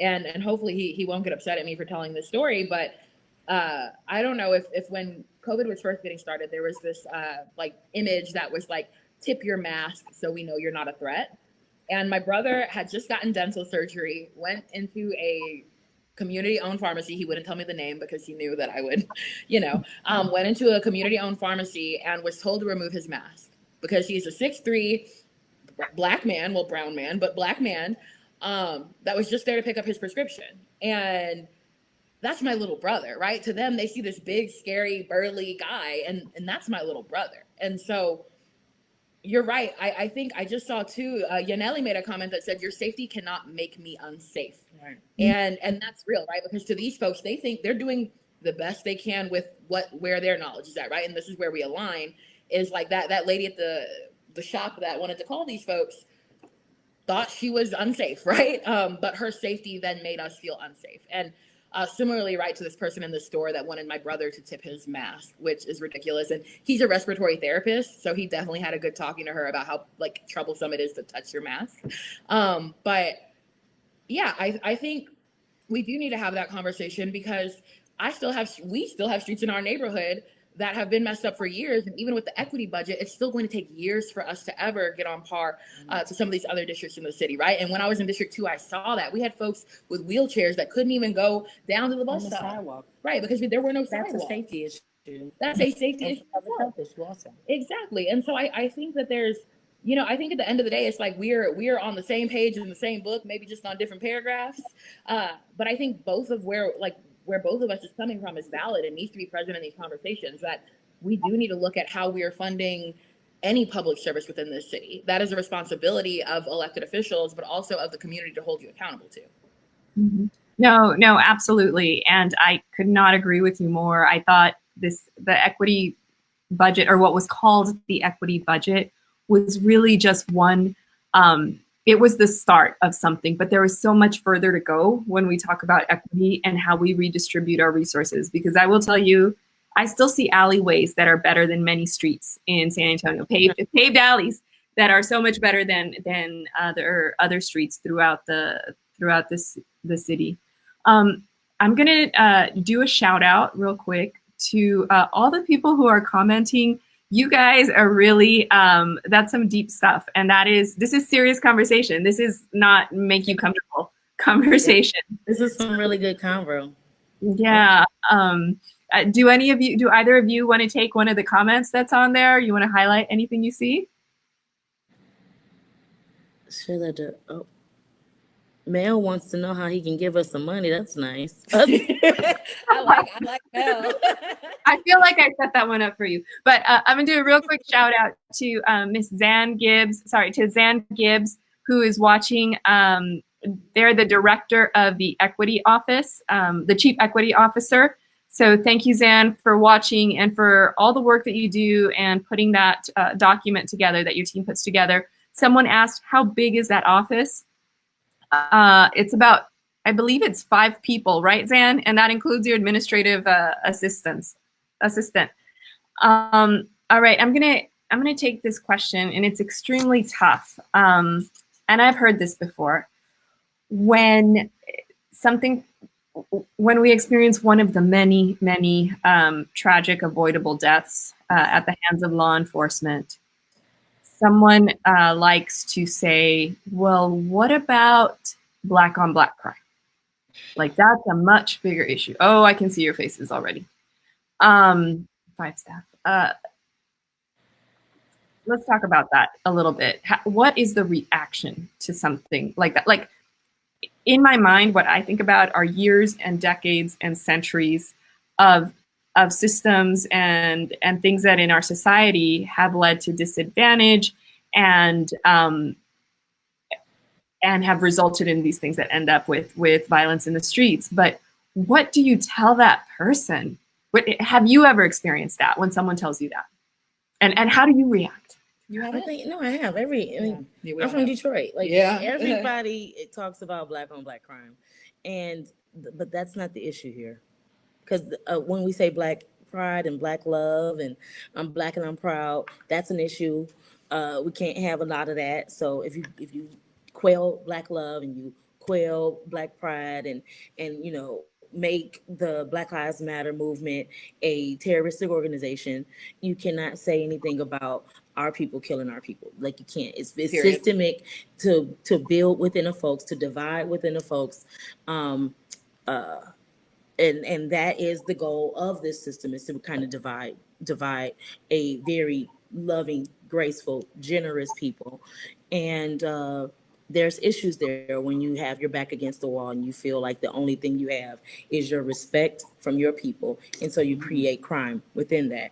And hopefully he won't get upset at me for telling this story, but I don't know if when COVID was first getting started, there was this like image that was like, tip your mask so we know you're not a threat. And my brother had just gotten dental surgery, went into a community-owned pharmacy. He wouldn't tell me the name because he knew that I would, you know, went into a community-owned pharmacy and was told to remove his mask because he's a 6'3" Black man, well, brown man, but Black man that was just there to pick up his prescription. And that's my little brother, right? To them, they see this big, scary, burly guy, and that's my little brother. And so you're right. I think I just saw too, Yaneli made a comment that said, your safety cannot make me unsafe. Right. And that's real, right? Because to these folks, they think they're doing the best they can with where their knowledge is at, right? And this is where we align, is like that lady at the shop that wanted to call these folks thought she was unsafe, right? But her safety then made us feel unsafe. And similarly, right, to this person in the store that wanted my brother to tip his mask, which is ridiculous. And he's a respiratory therapist, so he definitely had a good talking to her about how like troublesome it is to touch your mask. But yeah, I think we do need to have that conversation because we still have streets in our neighborhood that have been messed up for years. And even with the equity budget, it's still going to take years for us to ever get on par to some of these other districts in the city, right? And when I was in District 2, I saw that. We had folks with wheelchairs that couldn't even go down to the bus stop. Sidewalk. Right, because there were no sidewalks. That's a safety issue. That's a safety issue. Public health issue also. Exactly. And so I think that there's, you know, I think at the end of the day, it's like we're on the same page in the same book, maybe just on different paragraphs. But I think both of where both of us is coming from is valid and needs to be present in these conversations, that we do need to look at how we are funding any public service within this city. That is a responsibility of elected officials, but also of the community to hold you accountable to. Mm-hmm. No, absolutely. And I could not agree with you more. I thought the equity budget, or what was called the equity budget, was really just one, it was the start of something, but there was so much further to go when we talk about equity and how we redistribute our resources. Because I will tell you, I still see alleyways that are better than many streets in San Antonio, paved alleys that are so much better than other streets throughout the city. I'm gonna do a shout out real quick to all the people who are commenting. You guys are really, that's some deep stuff. And this is serious conversation. This is not make you comfortable conversation. This is some really good convo. Yeah. Do either of you want to take one of the comments that's on there? You want to highlight anything you see? Sure, Mel wants to know how he can give us some money. That's nice. I like Mel. I feel like I set that one up for you. But I'm going to do a real quick shout out to Miss Zan Gibbs, to Zan Gibbs, who is watching. They're the director of the Equity Office, the Chief Equity Officer. So thank you, Zan, for watching and for all the work that you do and putting that document together that your team puts together. Someone asked, how big is that office? It's about, I believe it's 5 people, right, Zan? And that includes your administrative assistant. All right, I'm gonna take this question, and it's extremely tough. And I've heard this before. When we experience one of the many, many tragic avoidable deaths at the hands of law enforcement, someone likes to say, well, what about black on black crime? Like, that's a much bigger issue. Oh, I can see your faces already. 5 staff. Let's talk about that a little bit. What is the reaction to something like that? Like, in my mind, what I think about are years and decades and centuries of systems and things that in our society have led to disadvantage and have resulted in these things that end up with violence in the streets. But what do you tell that person? Have you ever experienced that when someone tells you that? And how do you react? You have I have. I'm from Detroit. Like, everybody talks about black on black crime, but that's not the issue here. Because when we say black pride and black love and I'm black and I'm proud, that's an issue. We can't have a lot of that. So if you quail black love and you quail black pride and make the Black Lives Matter movement a terroristic organization, you cannot say anything about our people killing our people. Like, you can't. It's systemic to build within the folks, to divide within the folks. And that is the goal of this system, is to kind of divide a very loving, graceful, generous people. And there's issues there when you have your back against the wall and you feel like the only thing you have is your respect from your people. And so you create crime within that.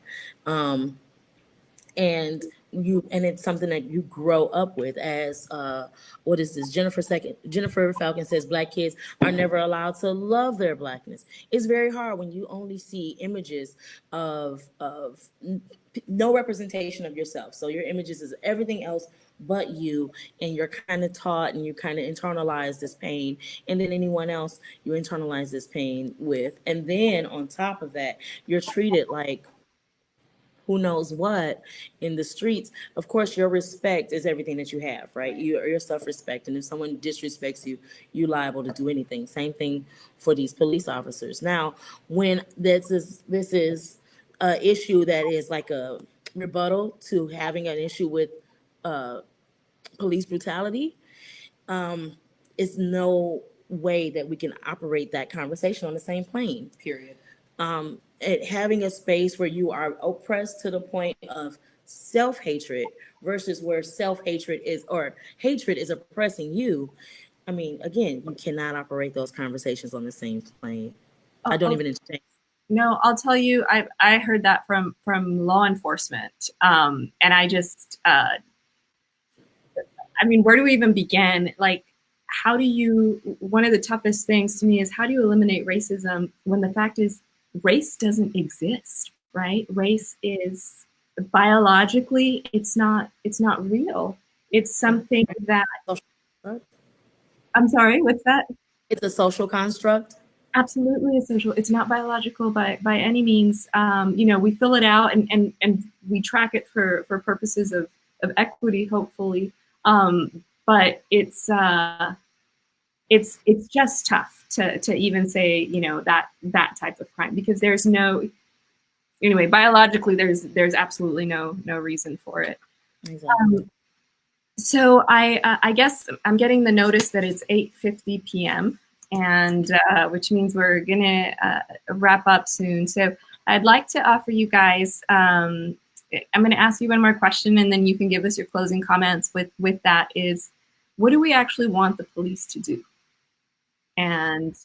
And it's something that you grow up with as what is this? Jennifer Falcon says black kids are never allowed to love their blackness. It's very hard when you only see images of no representation of yourself. So your images is everything else but you, and you're kind of taught and you kind of internalize this pain, and then anyone else you internalize this pain with, and then on top of that you're treated like who knows what in the streets. Of course, your respect is everything that you have, right? Your self-respect. And if someone disrespects you, you're liable to do anything. Same thing for these police officers. Now, when this is an issue that is like a rebuttal to having an issue with police brutality, it's no way that we can operate that conversation on the same plane. Period. Having a space where you are oppressed to the point of self-hatred versus where self-hatred is, or hatred is oppressing you. I mean, again, you cannot operate those conversations on the same plane. I don't even entertain. No, I'll tell you, I heard that from law enforcement. And I just, I mean, where do we even begin? Like, one of the toughest things to me is, how do you eliminate racism when the fact is race doesn't exist, right? Race is biologically, it's not real. It's something that, I'm sorry, what's that? It's a social construct. Absolutely essential. It's not biological by any means. We fill it out and we track it for purposes of equity, hopefully. But it's just tough to even say, that type of crime, because there's no, anyway, biologically, there's absolutely no reason for it. Exactly. So I guess I'm getting the notice that it's 8:50 p.m. and which means we're gonna wrap up soon. So I'd like to offer you guys, I'm gonna ask you one more question, and then you can give us your closing comments with that is, what do we actually want the police to do? And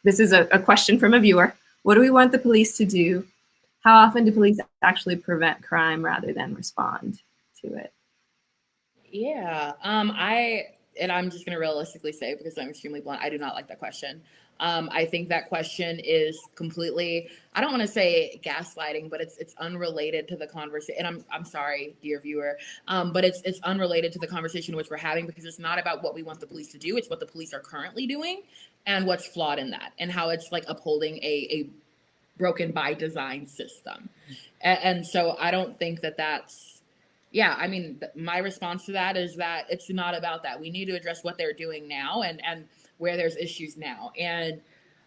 this is a question from a viewer. What do we want the police to do? How often do police actually prevent crime rather than respond to it? Yeah. And I'm just going to realistically say, because I'm extremely blunt, I do not like that question. I think that question is completely, I don't want to say gaslighting, but it's unrelated to the conversation. And I'm sorry, dear viewer, but it's unrelated to the conversation which we're having, because it's not about what we want the police to do. It's what the police are currently doing and what's flawed in that, and how it's like upholding a broken by design system. And so I don't think that that's, yeah, I mean, my response to that is that it's not about that. We need to address what they're doing now, and where there's issues now. And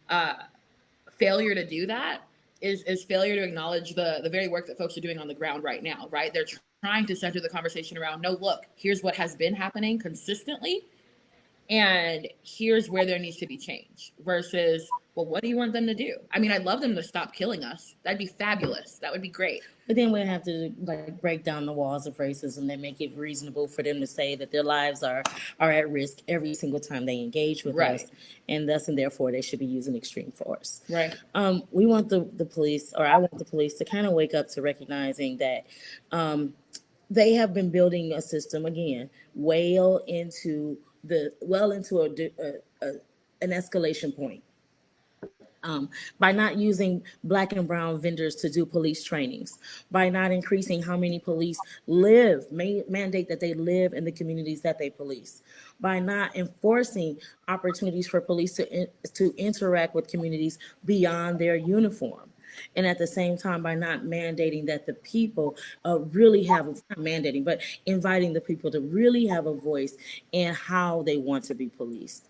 uh, failure to do that is failure to acknowledge the very work that folks are doing on the ground right now, right? They're trying to center the conversation around, no, look, here's what has been happening consistently, and here's where there needs to be change, versus, well, what do you want them to do? I mean, I'd love them to stop killing us. That'd be fabulous. That would be great. But then we have to like break down the walls of racism that make it reasonable for them to say that their lives are at risk every single time they engage with Right. us, and thus and therefore they should be using extreme force. Right. We want the police, or I want the police to kind of wake up to recognizing that they have been building a system again, well into an escalation point. By not using Black and brown vendors to do police trainings, by not increasing how many police mandate that they live in the communities that they police, by not enforcing opportunities for police to interact with communities beyond their uniform. And at the same time, by not mandating that the people really have, not mandating, but inviting the people to really have a voice in how they want to be policed.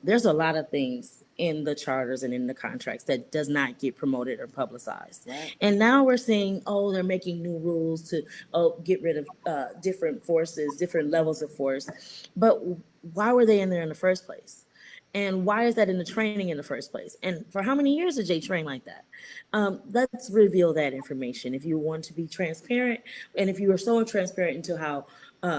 There's a lot of things in the charters and in the contracts that does not get promoted or publicized. Right. And now we're seeing, they're making new rules to get rid of different forces, different levels of force. But why were they in there in the first place? And why is that in the training in the first place? And for how many years did they train like that? Let's reveal that information. If you want to be transparent, and if you are so transparent into how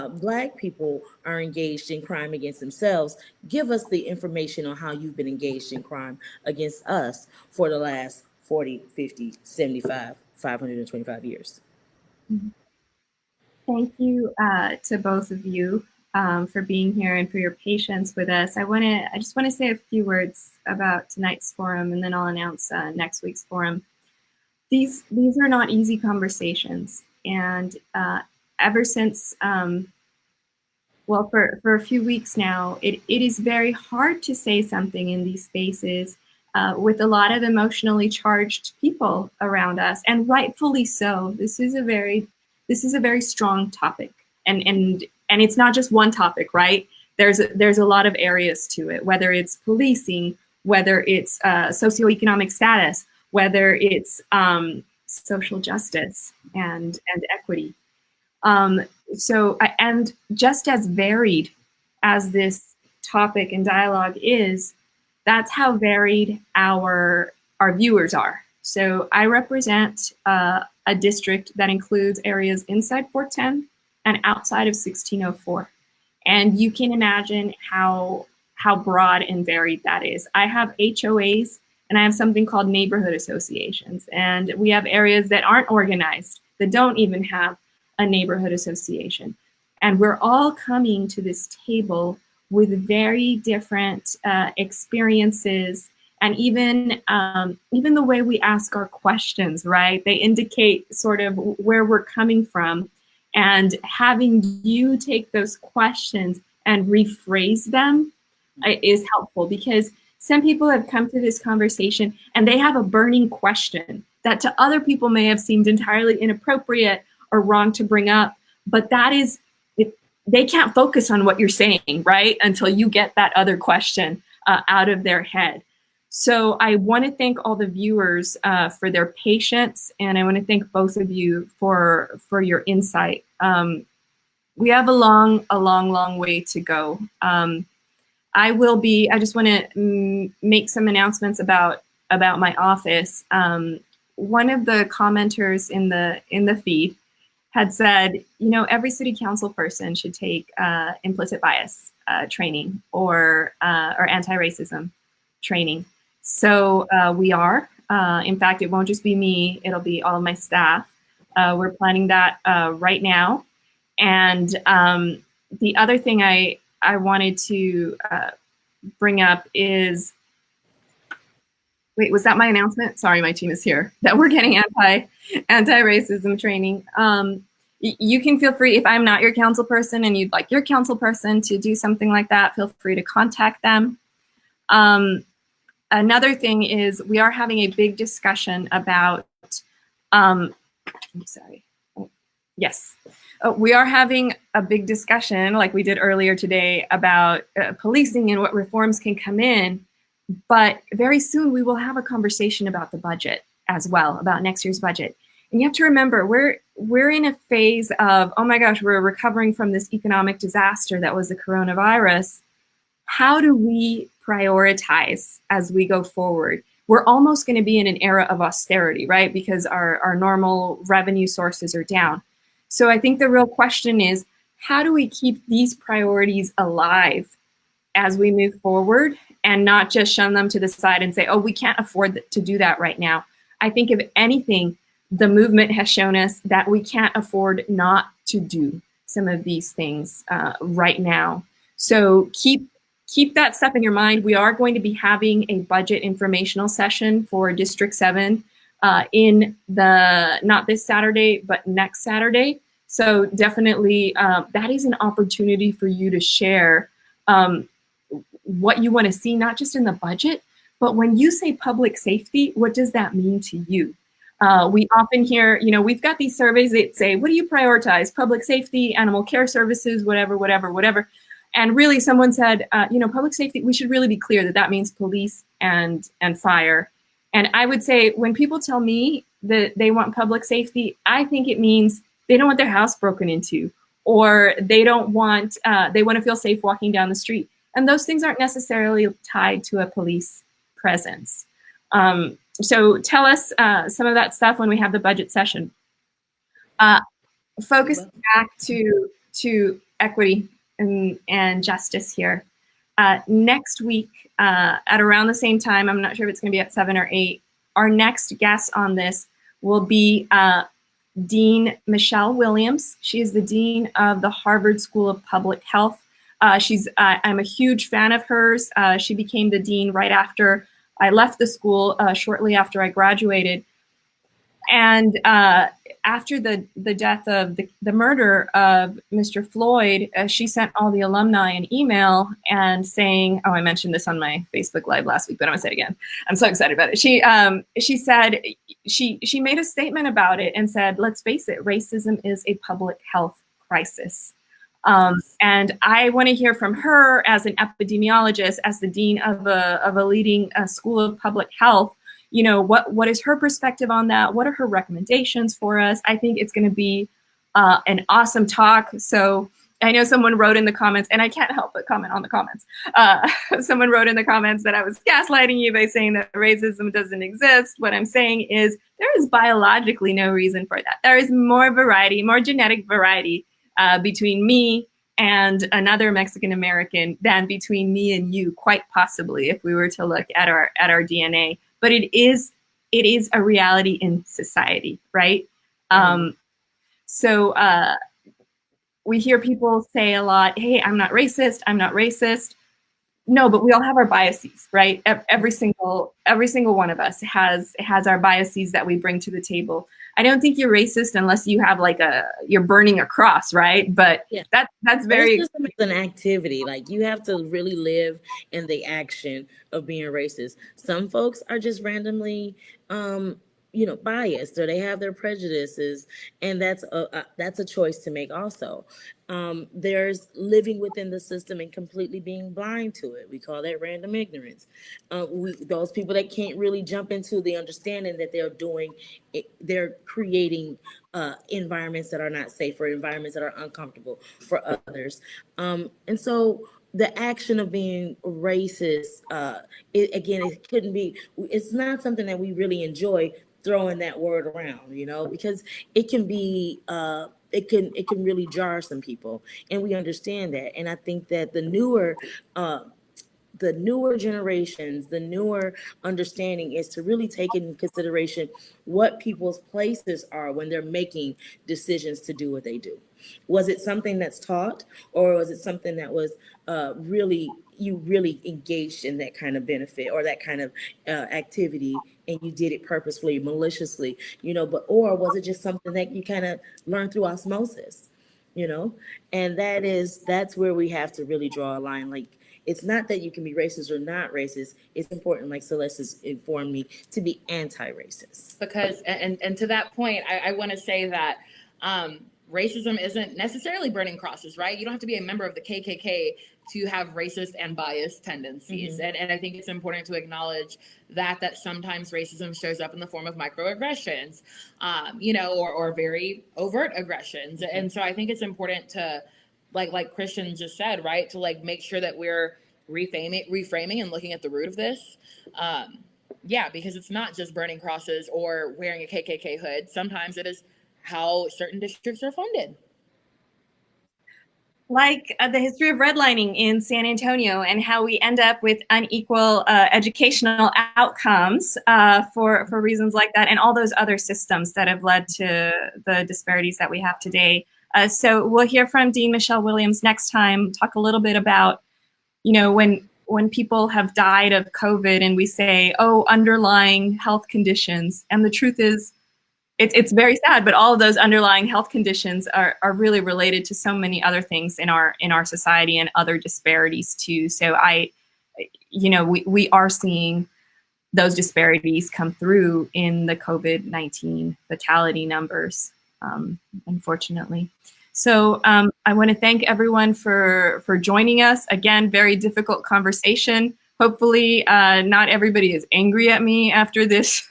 Black people are engaged in crime against themselves, give us the information on how you've been engaged in crime against us for the last 40, 50, 75, 525 years. Thank you to both of you for being here and for your patience with us. I just want to say a few words about tonight's forum, and then I'll announce next week's forum. These are not easy conversations, and ever since, well, for a few weeks now, it is very hard to say something in these spaces with a lot of emotionally charged people around us, and rightfully so. This is a very strong topic, and it's not just one topic, right? There's a lot of areas to it, whether it's policing, whether it's socioeconomic status, whether it's social justice and equity. And just as varied as this topic and dialogue is, that's how varied our viewers are. So I represent a district that includes areas inside 410 and outside of 1604. And you can imagine how broad and varied that is. I have HOAs, and I have something called neighborhood associations. And we have areas that aren't organized, that don't even have a neighborhood association. And we're all coming to this table with very different experiences, and even the way we ask our questions, right? They indicate sort of where we're coming from. And having you take those questions and rephrase them is helpful, because some people have come to this conversation and they have a burning question that to other people may have seemed entirely inappropriate or wrong to bring up, but that is, they can't focus on what you're saying, right? Until you get that other question out of their head. So I want to thank all the viewers for their patience, and I want to thank both of you for your insight. We have a long way to go. I just want to make some announcements about my office. One of the commenters in the feed had said, every city council person should take implicit bias training or anti-racism training. So we are. In fact, it won't just be me, it'll be all of my staff. We're planning that right now. And the other thing I wanted to bring up is, wait, was that my announcement? Sorry, my team is here. That we're getting anti-racism training. You can feel free, if I'm not your council person and you'd like your council person to do something like that, feel free to contact them. Another thing is we are having a big discussion about, I'm sorry. Yes. We are having a big discussion, like we did earlier today, about policing and what reforms can come in. But very soon we will have a conversation about the budget as well, about next year's budget. And you have to remember, we're in a phase of, oh my gosh, we're recovering from this economic disaster that was the coronavirus. How do we prioritize as we go forward? We're almost going to be in an era of austerity, right? Because our normal revenue sources are down. So I think the real question is, how do we keep these priorities alive as we move forward and not just shun them to the side and say, oh, we can't afford to do that right now? I think if anything, the movement has shown us that we can't afford not to do some of these things right now. So keep that stuff in your mind. We are going to be having a budget informational session for District 7 in not this Saturday, but next Saturday. So definitely that is an opportunity for you to share what you want to see, not just in the budget, but when you say public safety, what does that mean to you? We often hear, we've got these surveys that say, what do you prioritize? Public safety, animal care services, whatever, whatever, whatever. And really someone said, public safety, we should really be clear that that means police and fire. And I would say when people tell me that they want public safety, I think it means they don't want their house broken into, or they want to feel safe walking down the street. And those things aren't necessarily tied to a police presence. So tell us some of that stuff when we have the budget session. Focus back to equity and justice here. Next week at around the same time, I'm not sure if it's going to be at 7 or 8, our next guest on this will be Dean Michelle Williams. She is the Dean of the Harvard School of Public Health. I'm a huge fan of hers. She became the dean right after I left the school, shortly after I graduated. And after the death of the murder of Mr. Floyd, she sent all the alumni an email and saying, oh, I mentioned this on my Facebook Live last week, but I'm gonna say it again. I'm so excited about it. She said, she made a statement about it and said, let's face it, racism is a public health crisis. And I want to hear from her as an epidemiologist, as the dean of a leading school of public health. What is her perspective on that? What are her recommendations for us? I think it's going to be an awesome talk. So I know someone wrote in the comments, and I can't help but comment on the comments. Someone wrote in the comments that I was gaslighting you by saying that racism doesn't exist. What I'm saying is there is biologically no reason for that. There is more variety, more genetic variety between me and another Mexican American than between me and you, quite possibly, if we were to look at our DNA. But it is a reality in society, right? So we hear people say a lot, hey, I'm not racist, I'm not racist. No, but we all have our biases, right? Every single one of us has our biases that we bring to the table. I don't think you're racist unless you have you're burning a cross, right? But yeah, that's very racism is an activity. Like, you have to really live in the action of being racist. Some folks are just randomly biased, or they have their prejudices, and that's a choice to make also. There's living within the system and completely being blind to it. We call that random ignorance. Those people that can't really jump into the understanding that they're creating environments that are not safe, or environments that are uncomfortable for others. And so the action of being racist, it couldn't be, it's not something that we really enjoy throwing that word around, because it can be, it can really jar some people, and we understand that. And I think that the newer the newer generations, the newer understanding is to really take into consideration what people's places are when they're making decisions to do what they do. Was it something that's taught, or was it something that was really, you really engaged in that kind of benefit or that kind of activity, and you did it purposefully, maliciously, but, or was it just something that you kind of learned through osmosis, and that's where we have to really draw a line. Like, it's not that you can be racist or not racist. It's important, like Celeste has informed me, to be anti-racist. Because, and to that point, I want to say that racism isn't necessarily burning crosses, right? You don't have to be a member of the KKK to have racist and biased tendencies. Mm-hmm. And I think it's important to acknowledge that sometimes racism shows up in the form of microaggressions, or very overt aggressions. Mm-hmm. And so I think it's important to, like Christian just said, right, to like make sure that we're reframing and looking at the root of this. Because it's not just burning crosses or wearing a KKK hood. Sometimes it is how certain districts are funded. Like the history of redlining in San Antonio and how we end up with unequal educational outcomes for reasons like that, and all those other systems that have led to the disparities that we have today. So we'll hear from Dean Michelle Williams next time, talk a little bit about, when people have died of COVID and we say, oh, underlying health conditions. And the truth is, it's very sad, but all of those underlying health conditions are really related to so many other things in our society and other disparities too. So we are seeing those disparities come through in the COVID-19 fatality numbers, unfortunately. So I want to thank everyone for joining us. Again, very difficult conversation. Hopefully not everybody is angry at me after this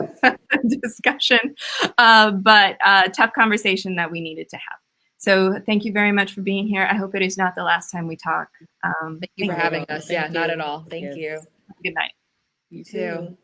discussion, but tough conversation that we needed to have. So thank you very much for being here. I hope it is not the last time we talk. Thank you for having us. Yeah, not at all. Thank you. Good night. You too.